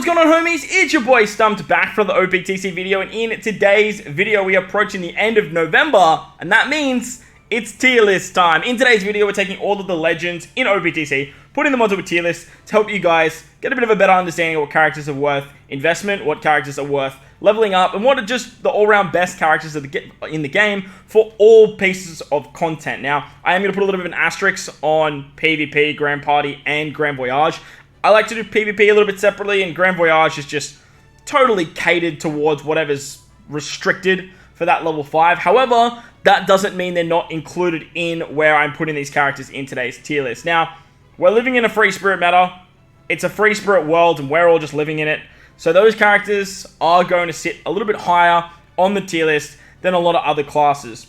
going on, homies? It's your boy Stumped back for the OPTC video, and in today's video we are approaching the end of November, and that means it's tier list time. In today's video we're taking all of the legends in OPTC, putting them onto a tier list to help you guys get a bit of a better understanding of what characters are worth investment, what characters are worth leveling up, and what are just the all-round best characters in the game for all pieces of content. Now, I am going to put a little bit of an asterisk on PvP, Grand Party, and Grand Voyage. I like to do PvP a little bit separately, and Grand Voyage is just totally catered towards whatever's restricted for that level 5. However, that doesn't mean they're not included in where I'm putting these characters in today's tier list. Now, we're living in a free spirit meta. It's a free spirit world, and we're all just living in it. So those characters are going to sit a little bit higher on the tier list than a lot of other classes.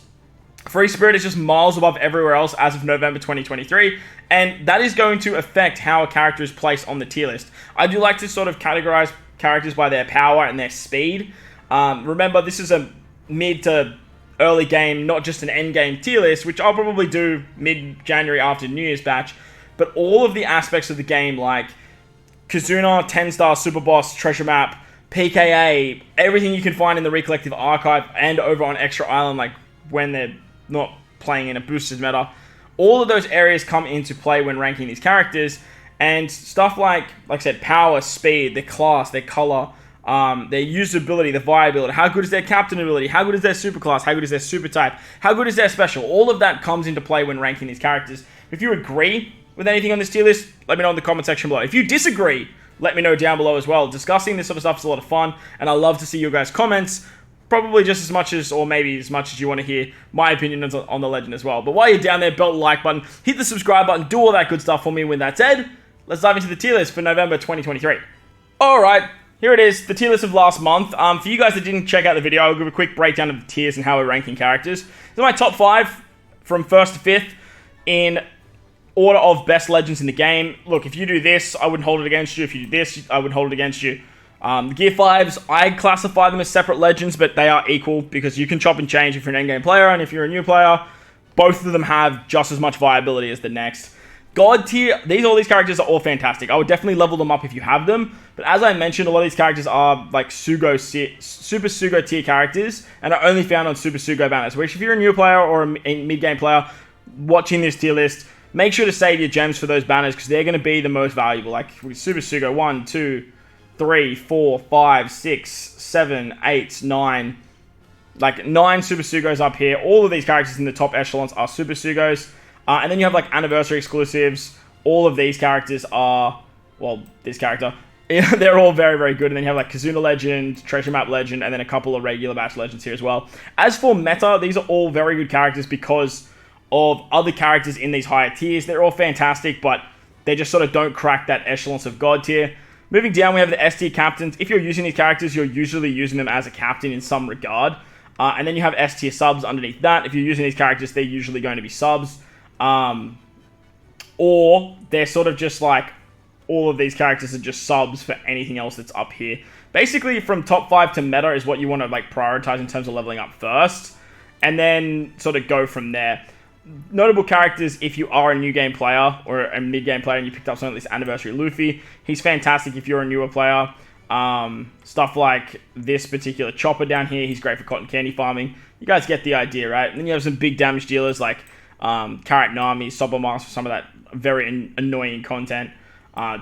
Free Spirit is just miles above everywhere else as of November 2023, and that is going to affect how a character is placed on the tier list. I do like to sort of categorize characters by their power and their speed. Remember, this is a mid to early game, not just an end game tier list, which I'll probably do mid-January after New Year's batch, but all of the aspects of the game like Kazuna, 10-star Super Boss, Treasure Map, PKA, everything you can find in the Recollective Archive and over on Extra Island, like when they're not playing in a boosted meta. All of those areas come into play when ranking these characters, and stuff like I said, power, speed, their class, their color, their usability, the viability, how good is their captain ability, how good is their super class, how good is their super type, how good is their special. All of that comes into play when ranking these characters. If you agree with anything on this tier list, let me know in the comment section below. If you disagree, let me know down below as well. Discussing this sort of stuff is a lot of fun, and I love to see your guys' comments. Probably just as much as, or maybe as much as you want to hear my opinion on the legend as well. But while you're down there, belt the like button, hit the subscribe button, do all that good stuff for me. With that said, let's dive into the tier list for November 2023. Alright, here it is, the tier list of last month. For you guys that didn't check out the video, I'll give a quick breakdown of the tiers and how we're ranking characters. These are my top 5 from 1st to 5th in order of best legends in the game. Look, if you do this, I wouldn't hold it against you. If you do this, I wouldn't hold it against you. The Gear 5s, I classify them as separate legends, but they are equal because you can chop and change if you're an endgame player, and if you're a new player, both of them have just as much viability as the next. God tier, all these characters are all fantastic. I would definitely level them up if you have them, but as I mentioned, a lot of these characters are like Super Sugo tier characters, and are only found on Super Sugo banners, which if you're a new player or a mid-game player watching this tier list, make sure to save your gems for those banners because they're going to be the most valuable. Like with Super Sugo 1, 2, 3, 4, 5, 6, 7, 8, 9. Like 9 Super Sugos up here. All of these characters in the top echelons are Super Sugos. And then you have like anniversary exclusives. All of these characters are, well, this character. They're all very, very good. And then you have like Kazuna Legend, Treasure Map Legend, and then a couple of regular batch legends here as well. As for meta, these are all very good characters because of other characters in these higher tiers. They're all fantastic, but they just sort of don't crack that echelons of God tier. Moving down, we have the S tier captains. If you're using these characters, you're usually using them as a captain in some regard. And then you have S tier subs underneath that. If you're using these characters, they're usually going to be subs. Or they're sort of just like, all of these characters are just subs for anything else that's up here. Basically, from top 5 to meta is what you want to like prioritize in terms of leveling up first. And then sort of go from there. Notable characters, if you are a new game player or a mid game player and you picked up something like this Anniversary Luffy, he's fantastic if you're a newer player. Stuff like this particular Chopper down here, he's great for cotton candy farming. You guys get the idea, right? And then you have some big damage dealers like Karak Nami, Sobomas for some of that very annoying content.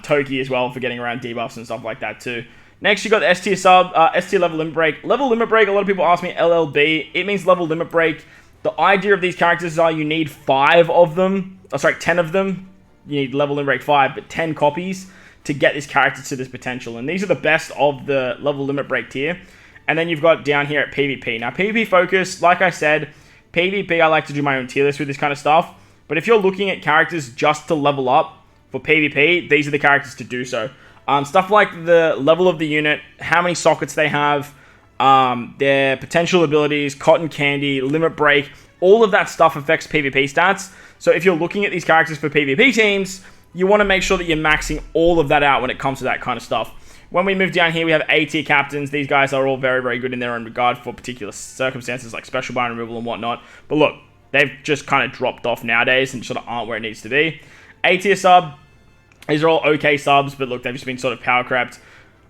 Toki as well for getting around debuffs and stuff like that too. Next, you got the S tier sub, S tier level limit break. Level limit break, a lot of people ask me LLB. It means level limit break. The idea of these characters are you need 5 of them. Oh, sorry, 10 of them. You need level limit break 5, but 10 copies to get this character to this potential. And these are the best of the level limit break tier. And then you've got down here at PvP. Now, PvP focus, like I said, PvP, I like to do my own tier list with this kind of stuff. But if you're looking at characters just to level up for PvP, these are the characters to do so. Stuff like the level of the unit, how many sockets they have, their potential abilities, cotton candy, limit break, all of that stuff affects PvP stats. So if you're looking at these characters for PvP teams, you want to make sure that you're maxing all of that out when it comes to that kind of stuff. When we move down here, we have A tier captains. These guys are all very, very good in their own regard for particular circumstances like special bind removal and whatnot. But look, they've just kind of dropped off nowadays and sort of aren't where it needs to be. A tier sub, these are all okay subs, but look, they've just been sort of power crapped.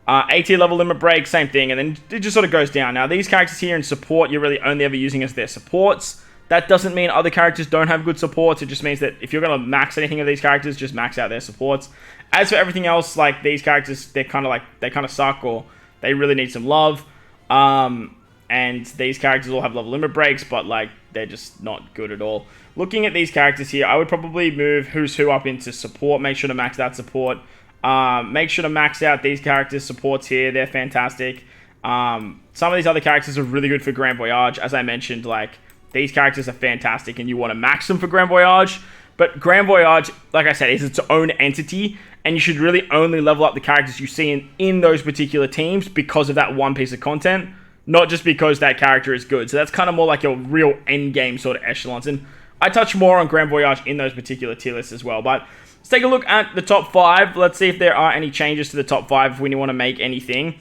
A tier level limit break, same thing, and then it just sort of goes down. Now, these characters here in support, you're really only ever using as their supports. That doesn't mean other characters don't have good supports. It just means that if you're going to max anything of these characters, just max out their supports. As for everything else, like these characters, they kind of suck, or they really need some love. And these characters all have level limit breaks, but like they're just not good at all. Looking at these characters here, I would probably move Who's Who up into support. Make sure to max that support. Make sure to max out these characters' supports here. They're fantastic. Some of these other characters are really good for Grand Voyage. As I mentioned, like, these characters are fantastic, and you want to max them for Grand Voyage. But Grand Voyage, like I said, is its own entity, and you should really only level up the characters you see in those particular teams because of that one piece of content, not just because that character is good. So that's kind of more like your real endgame sort of echelons. And I touch more on Grand Voyage in those particular tier lists as well. But let's take a look at the top 5. Let's see if there are any changes to the top 5 if we want to make anything.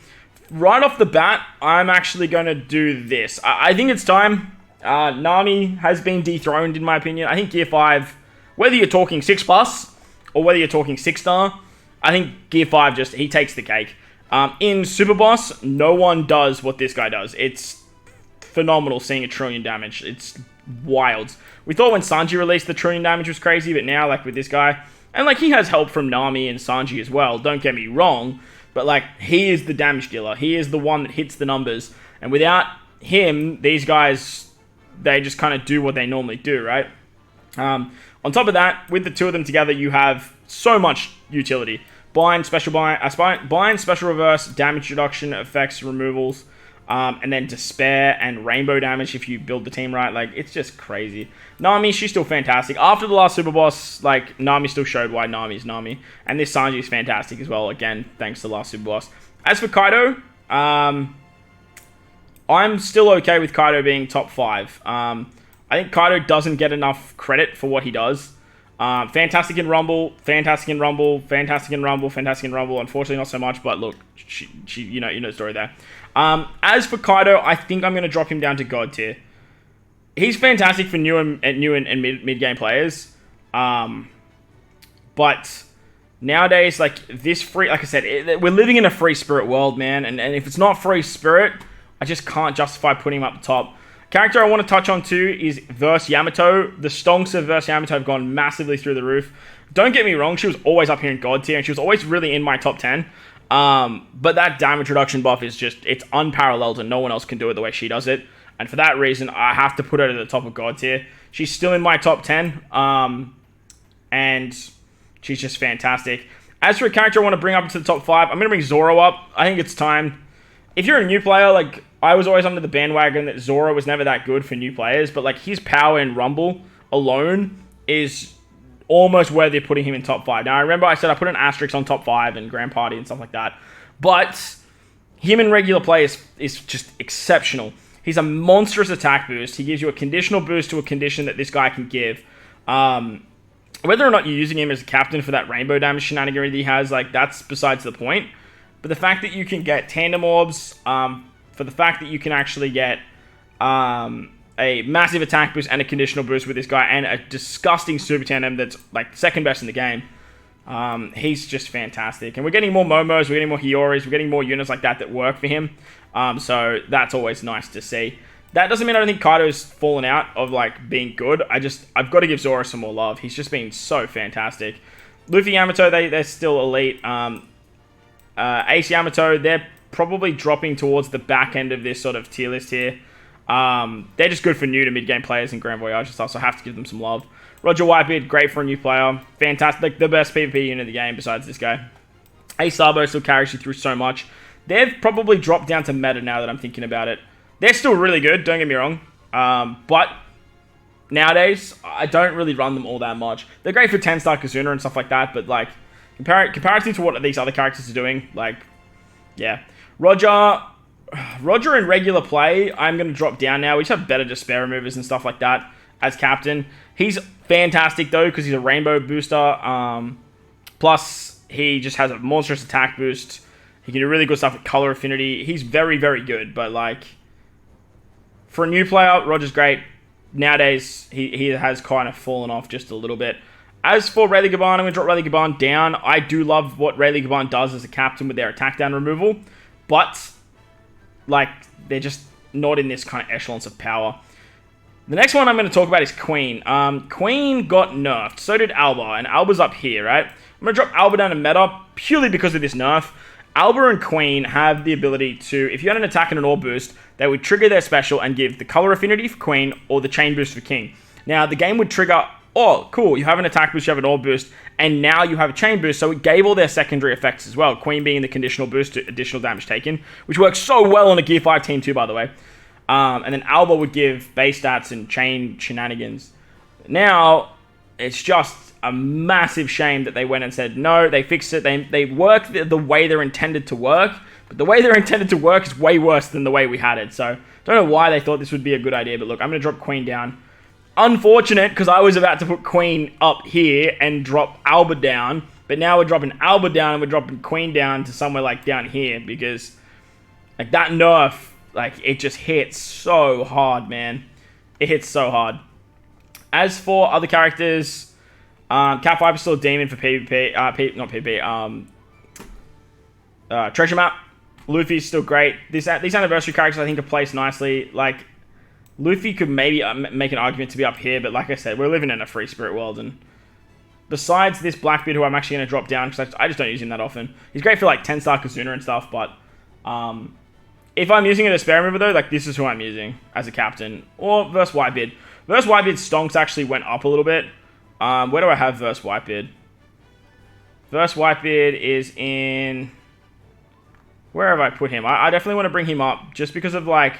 Right off the bat, I'm actually going to do this. I think it's time. Nami has been dethroned, in my opinion. I think Gear 5, whether you're talking 6+, or whether you're talking 6-star, I think Gear 5 just, he takes the cake. In Super Boss, no one does what this guy does. It's phenomenal seeing 1 trillion damage. It's wild. We thought when Sanji released the 1 trillion damage was crazy, but now, like, with this guy, and, like, he has help from Nami and Sanji as well, don't get me wrong, but, like, he is the damage dealer. He is the one that hits the numbers, and without him, these guys, they just kind of do what they normally do, right? On top of that, with the two of them together, you have so much utility. Bind, special reverse, damage reduction, effects, removals, and then despair and rainbow damage if you build the team right. Like, it's just crazy. Nami, she's still fantastic. After the last Super Boss, like, Nami still showed why Nami's Nami. And this Sanji is fantastic as well, again, thanks to the last Super Boss. As for Kaido, I'm still okay with Kaido being top 5. I think Kaido doesn't get enough credit for what he does. Fantastic in Rumble, fantastic in Rumble, fantastic in Rumble, fantastic in Rumble. Unfortunately, not so much, but look, she you know the story there. As for Kaido, I think I'm going to drop him down to God tier. He's fantastic for new and mid-game players. But nowadays, like, this free, like I said, we're living in a free spirit world, man. And if it's not free spirit, I just can't justify putting him up the top. Character I want to touch on too is Verse Yamato. The stonks of Verse Yamato have gone massively through the roof. Don't get me wrong, she was always up here in God tier, and she was always really in my top 10. But that damage reduction buff is just, it's unparalleled, and no one else can do it the way she does it. And for that reason, I have to put her to the top of God tier. She's still in my top 10, and she's just fantastic. As for a character I want to bring up into the top 5, I'm going to bring Zoro up. I think it's time. If you're a new player, like, I was always under the bandwagon that Zoro was never that good for new players, but, like, his power in Rumble alone is almost worthy of putting him in top 5. Now, I remember I said I put an asterisk on top 5 and Grand Party and stuff like that, but him in regular play is just exceptional. He's a monstrous attack boost. He gives you a conditional boost to a condition that this guy can give. Whether or not you're using him as a captain for that rainbow damage shenanigan that he has, like, that's besides the point. But the fact that you can get tandem orbs, for the fact that you can actually get a massive attack boost and a conditional boost with this guy, and a disgusting super tandem that's, like, second best in the game. He's just fantastic. And we're getting more Momos, we're getting more Hioris, we're getting more units like that work for him. So that's always nice to see. That doesn't mean I don't think Kaido's fallen out of, like, being good. I've got to give Zoro some more love. He's just been so fantastic. Luffy Yamato, they're still elite. Ace Yamato, they're probably dropping towards the back end of this sort of tier list here. They're just good for new to mid-game players in Grand Voyage and stuff, so I have to give them some love. Roger Whitebeard, great for a new player. Fantastic, like, the best PvP unit in the game besides this guy. Ace Sabo still carries you through so much. They've probably dropped down to meta now that I'm thinking about it. They're still really good, don't get me wrong. But nowadays, I don't really run them all that much. They're great for 10-star Kazuna and stuff like that, but, like, comparatively to what these other characters are doing, like, yeah. Roger in regular play, I'm going to drop down now. We just have better despair removers and stuff like that as captain. He's fantastic, though, because he's a rainbow booster. Plus, he just has a monstrous attack boost. He can do really good stuff with color affinity. He's very, very good, but, like, for a new player, Roger's great. Nowadays, he has kind of fallen off just a little bit. As for Rayleigh Gaban, I'm going to drop Rayleigh Gaban down. I do love what Rayleigh Gaban does as a captain with their attack down removal. But, like, they're just not in this kind of echelons of power. The next one I'm going to talk about is Queen. Queen got nerfed. So did Alba. And Alba's up here, right? I'm going to drop Alba down to meta purely because of this nerf. Alba and Queen have the ability to, if you had an attack and an orb boost, they would trigger their special and give the color affinity for Queen or the chain boost for King. Now, the game would trigger, oh, cool, you have an attack boost, you have an orb boost, and now you have a chain boost, so it gave all their secondary effects as well. Queen being the conditional boost to additional damage taken, which works so well on a Gear 5 team too, by the way. And then Alba would give base stats and chain shenanigans. Now, it's just a massive shame that they went and said, no, they fixed it. They worked the way they're intended to work, but the way they're intended to work is way worse than the way we had it. So, don't know why they thought this would be a good idea, but look, I'm going to drop Queen down. Unfortunate, because I was about to put Queen up here and drop Alba down, but now we're dropping Alba down and we're dropping Queen down to somewhere like down here, because like that nerf, like it just hits so hard, man. It hits so hard. As for other characters, Cat 5 is still a demon for PvP, not PvP, Treasure Map. Luffy's still great. These anniversary characters I think are placed nicely. Like, Luffy could maybe make an argument to be up here, but like I said, we're living in a free spirit world, and besides this Blackbeard, who I'm actually going to drop down, because I just don't use him that often. He's great for like 10-star Kazuna and stuff, but if I'm using it as spare remover though, like this is who I'm using as a captain. Or versus Whitebeard. Versus Whitebeard, stonks actually went up a little bit. Where do I have versus Whitebeard? Versus Whitebeard is in... Where have I put him? I definitely want to bring him up just because of like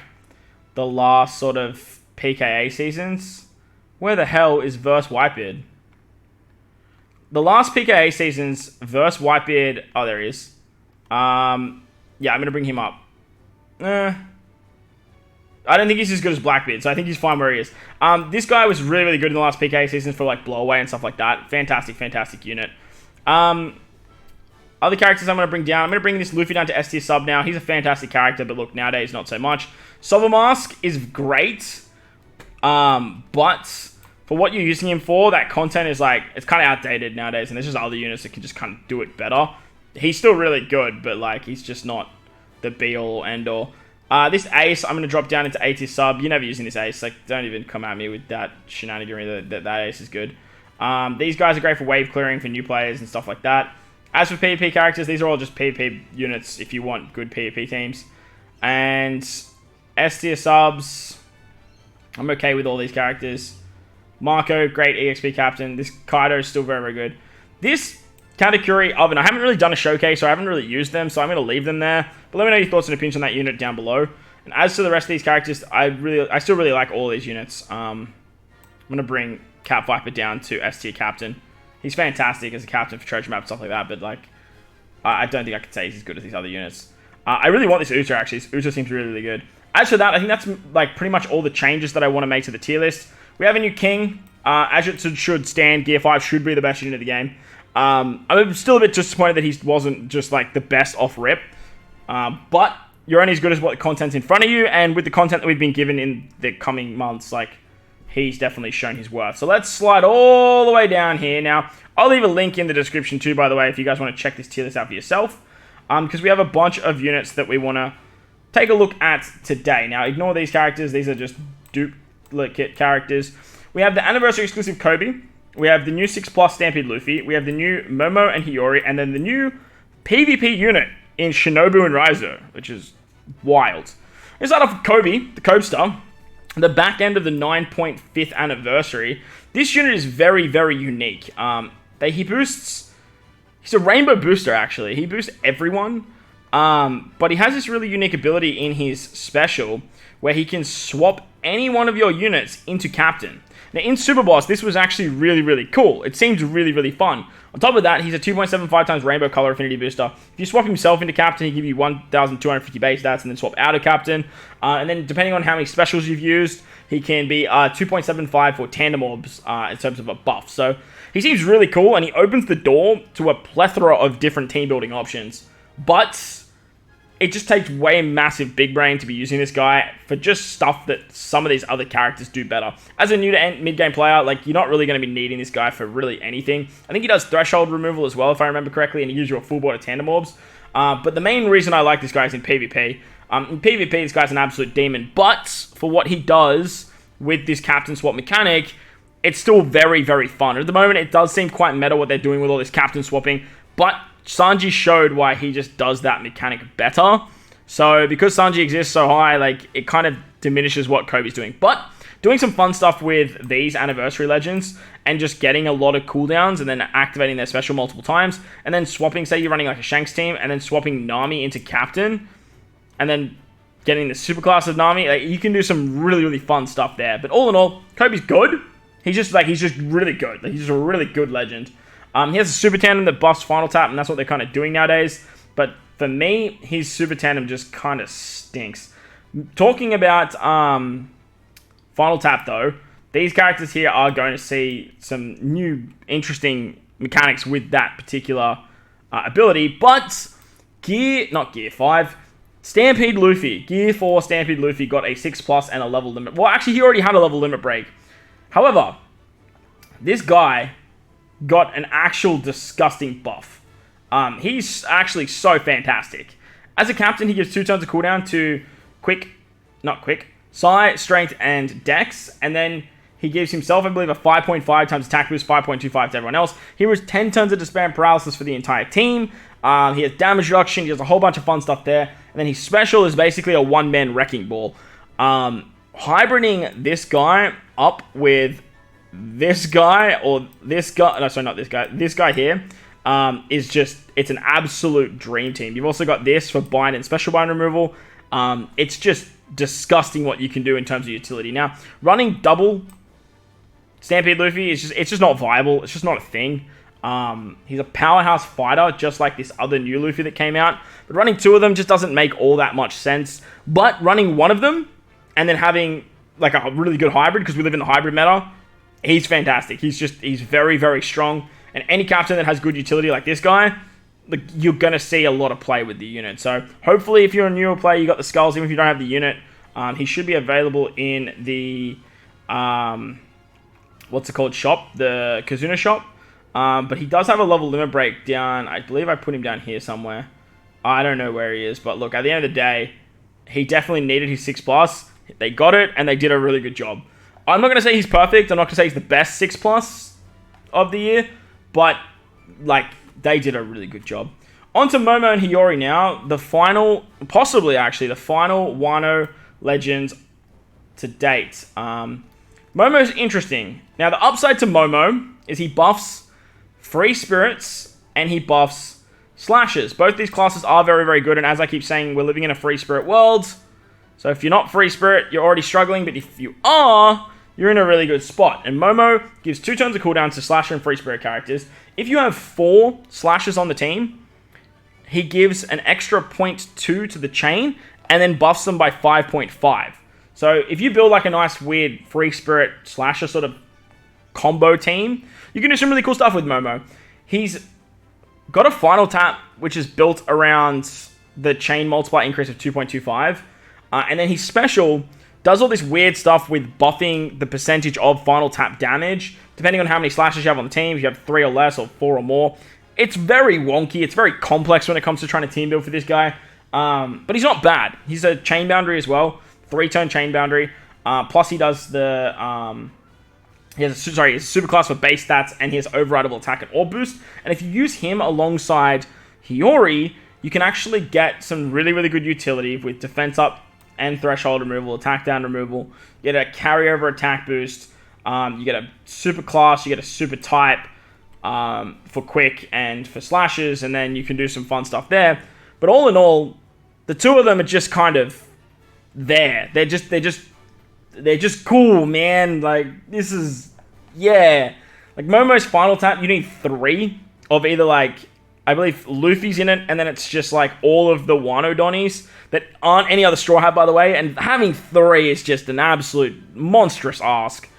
the last sort of PKA seasons. Where the hell is versus Whitebeard? The last PKA seasons versus Whitebeard... Oh, there he is. Yeah, I'm going to bring him up. I don't think he's as good as Blackbeard, so I think he's fine where he is. This guy was really, really good in the last PKA season for like blowaway and stuff like that. Fantastic, fantastic unit. Other characters I'm going to bring down. I'm going to bring this Luffy down to S tier sub now. He's a fantastic character, but look, nowadays not so much. Silver Mask is great, but for what you're using him for, that content is like, it's kind of outdated nowadays, and there's just other units that can just kind of do it better. He's still really good, but like, he's just not the be-all, end-all. This Ace, I'm going to drop down into A tier sub. You're never using this Ace. Like, don't even come at me with that shenanigan. That Ace is good. These guys are great for wave clearing for new players and stuff like that. As for PvP characters, these are all just PvP units if you want good PvP teams. And S tier subs, I'm okay with all these characters. Marco, great EXP captain. This Kaido is still very, very good. This Katakuri Oven, I haven't really done a showcase, so I haven't really used them, so I'm going to leave them there. But let me know your thoughts and opinions on that unit down below. And as to the rest of these characters, I still really like all these units. I'm going to bring Cat Viper down to S tier captain. He's fantastic as a captain for treasure map, stuff like that, but like, I don't think I could say he's as good as these other units. I really want this Uta, actually. This Uta seems really, really good. As for that, I think that's like pretty much all the changes that I want to make to the tier list. We have a new King. As it should stand, Gear 5 should be the best unit of the game. I'm still a bit disappointed that he wasn't just like the best off rip. But you're only as good as what content's in front of you, and with the content that we've been given in the coming months, like, he's definitely shown his worth. So let's slide all the way down here. Now, I'll leave a link in the description too, by the way, if you guys want to check this tier list out for yourself. Because we have a bunch of units that we want to take a look at today. Now, ignore these characters. These are just duplicate characters. We have the anniversary exclusive Kobe. We have the new 6+ Stampede Luffy. We have the new Momo and Hiyori. And then the new PvP unit in Shinobu and Raizo, which is wild. Let's start off with Kobe, the Cobster. The back end of the 9.5th anniversary. This unit is very, very unique. He boosts... He's a rainbow booster, actually. He boosts everyone. But he has this really unique ability in his special where he can swap any one of your units into captain. Now, in Super Boss, this was actually really, really cool. It seems really, really fun. On top of that, he's a 2.75 times rainbow color affinity booster. If you swap himself into captain, he'll give you 1,250 base stats and then swap out of captain. And then depending on how many specials you've used, he can be 2.75 for tandem orbs in terms of a buff. So he seems really cool, and he opens the door to a plethora of different team building options. But it just takes way massive big brain to be using this guy for just stuff that some of these other characters do better. As a new to mid-game player, like, you're not really going to be needing this guy for really anything. I think he does threshold removal as well, if I remember correctly, and he gives you a full board of tandem orbs. But the main reason I like this guy is in PvP. In PvP, this guy's an absolute demon, but for what he does with this captain swap mechanic, it's still very, very fun. At the moment, it does seem quite meta what they're doing with all this captain swapping, but Sanji showed why he just does that mechanic better. So because Sanji exists so high, like, it kind of diminishes what Kobe's doing. But doing some fun stuff with these anniversary legends and just getting a lot of cooldowns and then activating their special multiple times and then swapping, say you're running like a Shanks team and then swapping Nami into captain and then getting the superclass of Nami, like, you can do some really, really fun stuff there. But all in all, Kobe's good. He's just really good. Like, he's just a really good legend. He has a super tandem that buffs final tap, and that's what they're kind of doing nowadays. But for me, his super tandem just kind of stinks. Talking about final tap, though, these characters here are going to see some new, interesting mechanics with that particular ability. But not Gear 5, Stampede Luffy. Gear 4 Stampede Luffy got a 6+ and a level limit. Well, actually, he already had a level limit break. However, this guy got an actual disgusting buff. He's actually so fantastic. As a captain, he gives 2 turns of cooldown to Psi, Strength, and Dex, and then he gives himself, I believe, a 5.5 times attack boost, 5.25 to everyone else. He was 10 turns of Despair and Paralysis for the entire team. He has damage reduction, he has a whole bunch of fun stuff there, and then his special is basically a one-man wrecking ball. Hybriding this guy up with this guy, or this guy, no, sorry, not this guy, this guy here, is just, it's an absolute dream team. You've also got this for bind and special bind removal. It's just disgusting what you can do in terms of utility. Now, running double Stampede Luffy is it's just not viable. It's just not a thing. He's a powerhouse fighter, just like this other new Luffy that came out. But running 2 of them just doesn't make all that much sense. But running 1 of them, and then having like a really good hybrid, because we live in the hybrid meta, he's fantastic. He's very, very strong. And any captain that has good utility like this guy, like, you're going to see a lot of play with the unit. So hopefully, if you're a newer player, you got the skulls. Even if you don't have the unit, he should be available in the, what's it called, shop? The Kazuna shop. But he does have a level limit break down. I believe I put him down here somewhere. I don't know where he is. But look, at the end of the day, he definitely needed his 6+. They got it, and they did a really good job. I'm not going to say he's perfect. I'm not going to say he's the best 6+ of the year. But, like, they did a really good job. On to Momo and Hiyori now. The final, possibly actually, the final Wano Legends to date. Momo's interesting. Now, the upside to Momo is he buffs Free Spirits and he buffs Slashes. Both these classes are very, very good. And as I keep saying, we're living in a Free Spirit world. So if you're not Free Spirit, you're already struggling. But if you are, you're in a really good spot. And Momo gives 2 turns of cooldown to Slasher and Free Spirit characters. If you have 4 Slashers on the team, he gives an extra 0.2 to the chain and then buffs them by 5.5. So if you build like a nice weird Free Spirit Slasher sort of combo team, you can do some really cool stuff with Momo. He's got a final tap, which is built around the chain multiplier increase of 2.25. And then his special does all this weird stuff with buffing the percentage of final tap damage, depending on how many slashes you have on the team. If you have 3 or less, or 4 or more. It's very wonky. It's very complex when it comes to trying to team build for this guy. But he's not bad. He's a chain boundary as well. 3-turn chain boundary. Plus he does the... he has a super class for base stats, and he has overrideable attack and orb boost. And if you use him alongside Hiyori, you can actually get some really, really good utility with defense up and threshold removal, attack down removal. You get a carryover attack boost. You get a super class. You get a super type for quick and for slashes, and then you can do some fun stuff there. But all in all, the 2 of them are just kind of there. They're just cool, man. Like, this is, yeah. Like, Momo's final tap, you need 3 of either, like, I believe Luffy's in it, and then it's just, like, all of the Wano Donnies that aren't any other Straw Hat, by the way, and having 3 is just an absolute monstrous ask.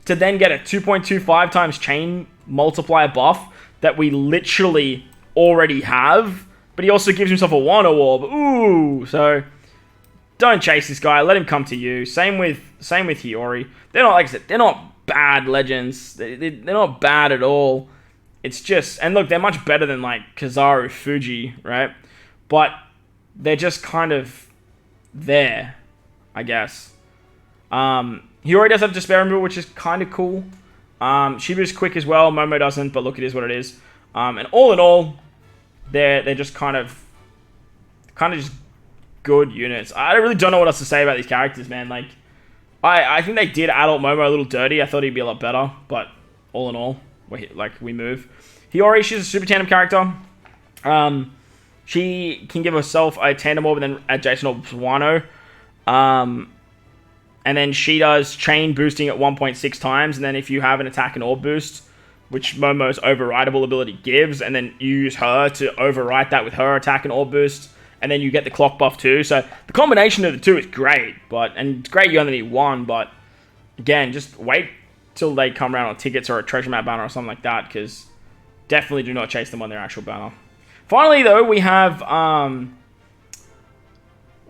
To then get a 2.25 times chain multiplier buff that we literally already have, but he also gives himself a Wano Orb. Ooh, so don't chase this guy. Let him come to you. Same with Hiyori. They're not, like I said, they're not bad legends. They're not bad at all. It's just, and look, they're much better than like Kizaru Fuji, right? But they're just kind of there, I guess. Hiyori does have Despair Removal, which is kind of cool. Shibu's quick as well. Momo doesn't, but look, it is what it is. And all in all, they're just kind of just good units. I really don't know what else to say about these characters, man. Like, I think they did Adult Momo a little dirty. I thought he'd be a lot better, but all in all, we move. Hiyori, she's a super tandem character. She can give herself a tandem orb and then adjacent orb Wano. And then she does chain boosting at 1.6 times. And then if you have an attack and orb boost, which Momo's overrideable ability gives, and then you use her to override that with her attack and orb boost, and then you get the clock buff too. So the combination of the two is great. And it's great you only need one, but again, just wait till they come around on tickets or a treasure map banner or something like that, because definitely do not chase them on their actual banner. Finally, though, we have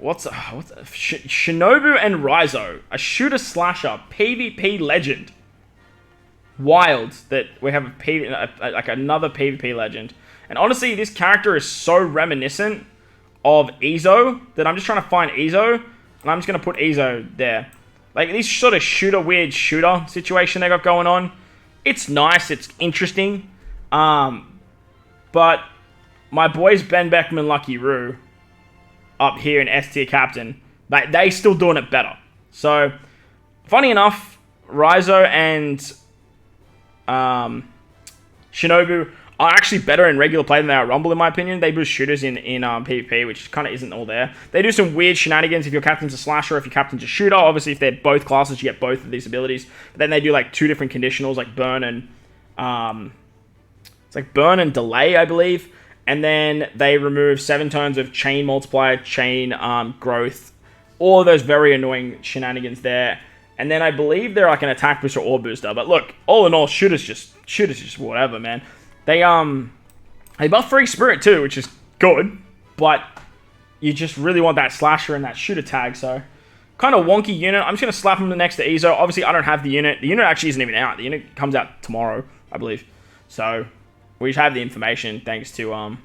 Shinobu and Raizo, a shooter slasher PvP legend. Wild that we have another PvP legend. And honestly, this character is so reminiscent of Izo that I'm just trying to find Izo, and I'm just gonna put Izo there. Like this sort of weird shooter situation they got going on. It's nice, it's interesting. But my boys Ben Beckman, Lucky Roo, up here in S tier captain, they still doing it better. So, funny enough, Raizo and Shinobu are actually better in regular play than they are Rumble, in my opinion. They boost shooters in PvP, which kind of isn't all there. They do some weird shenanigans if your captain's a slasher, if your captain's a shooter. Obviously, if they're both classes, you get both of these abilities. But then they do like 2 different conditionals, like burn and it's like burn and delay, I believe. And then they remove 7 turns of chain multiplier, chain growth, all of those very annoying shenanigans there. And then I believe they're like an attack booster or booster. But look, all in all, shooters just whatever, man. They buff Free Spirit too, which is good, but you just really want that slasher and that shooter tag. So kind of wonky unit. I'm just gonna slap them next to Izo. Obviously, I don't have the unit. The unit actually isn't even out. The unit comes out tomorrow, I believe. So we have the information thanks to oh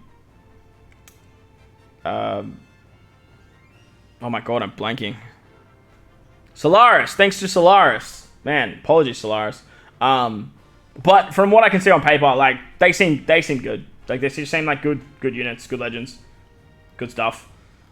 my god, I'm blanking. Solaris, thanks to Solaris. Man, apologies, Solaris. But from what I can see on paper, like they seem good. Like they seem like good units, good legends, good stuff.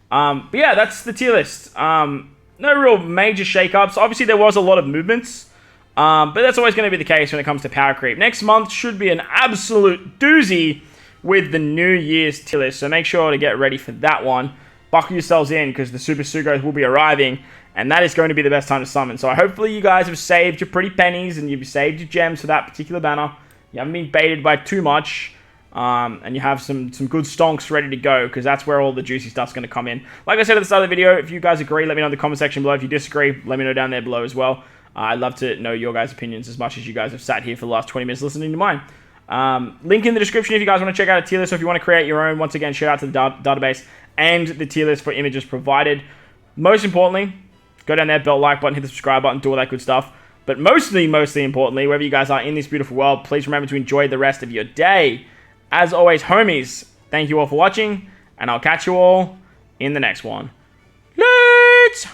But yeah, that's the tier list. No real major shakeups. Obviously, there was a lot of movements. But that's always going to be the case when it comes to power creep. Next month should be an absolute doozy with the New Year's tier list. So make sure to get ready for that one. Buckle yourselves in because the Super Sugos will be arriving. And that is going to be the best time to summon. So hopefully you guys have saved your pretty pennies and you've saved your gems for that particular banner. You haven't been baited by too much. And you have some good stonks ready to go because that's where all the juicy stuff's going to come in. Like I said at the start of the video, if you guys agree, let me know in the comment section below. If you disagree, let me know down there below as well. I'd love to know your guys' opinions as much as you guys have sat here for the last 20 minutes listening to mine. Link in the description if you guys want to check out a tier list or if you want to create your own. Once again, shout out to the database and the tier list for images provided. Most importantly, go down there, bell like button, hit the subscribe button, do all that good stuff. But mostly importantly, wherever you guys are in this beautiful world, please remember to enjoy the rest of your day. As always, homies, thank you all for watching, and I'll catch you all in the next one. Let's